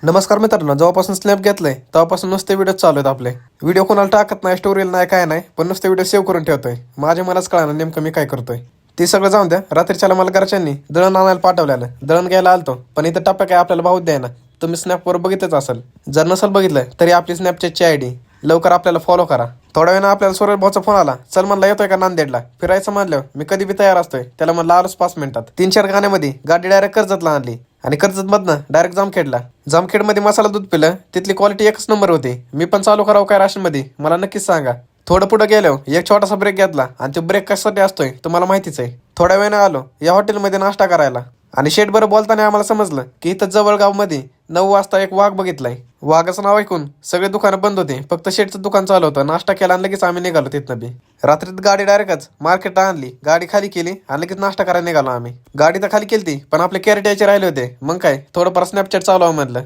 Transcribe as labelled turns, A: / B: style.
A: नमस्कार मित्रांनो, जेव्हापासून स्नॅप घेतलंय तेव्हापासून नुसते व्हिडिओ चालू आहेत आपले. व्हिडिओ कोणाला टाकत नाही, स्टोरीला नाही, काय नाही, पण नुसते व्हिडिओ सेव्ह करून ठेवतोय. माझ्या मलाच कळणार नेमकं मी काय करतोय. ते सगळं जाऊन द्या. रात्रीच्याला मला घरच्यांनी दळण आणायला पाठवलेलं. दळण घ्यायला आलतो, पण इथं टप्प्या काय आपल्याला भाऊच द्यायना. तुम्ही स्नॅपवर बघितलंच असेल. जर नसेल बघितलं तरी आपली स्नॅपचॅटची आयडी लवकर आपल्याला फॉलो करा. थोड्या वेळानं आपल्याला सूरज भाऊचा फोन आला. चल म्हणला येतोय का नांदेडला फिरायचं. म्हणलं मी कधी बी तयार असतोय. त्याला म्हणलं आलोच 5 मिनिटात. 3-4 गाण्यामध्ये गाडी डायरेक्ट कर्जतला आणली आणि कर्जतमधनं डायरेक्ट जामखेडला. जामखेडमध्ये मसाला दूध पिलं. तिथली क्वालिटी एकच नंबर होती. मी पण चालू करावं काय राशनमध्ये मला नक्कीच सांगा. थोडं पुढं गेलो, एक छोटासा ब्रेक घेतला आणि तो ब्रेक कशासाठी असतोय तुम्हाला माहितीच आहे. थोड्या वेळानं आलो या हॉटेलमध्ये नाश्ता करायला आणि शेट बरं बोलताना आम्हाला समजलं की इथं जवळगावमध्ये 9 वाजता एक वाघ बघितलाय. वाघाचं नाव ऐकून सगळे दुकानं बंद होते, फक्त शेटचं दुकान चालू होतं. नाश्ता केला आणि लगेच आम्ही निघालो तिथनं बी. रात्रीत गाडी डायरेक्टच मार्केटला आणली, गाडी खाली केली आणि लगेच नाश्ता करायला निघालो आम्ही. गाडी तर खाली केली पण आपले कॅरेट यायचे राहिले होते. मग काय थोडंफार स्नॅपचॅट चालू आहे म्हणलं.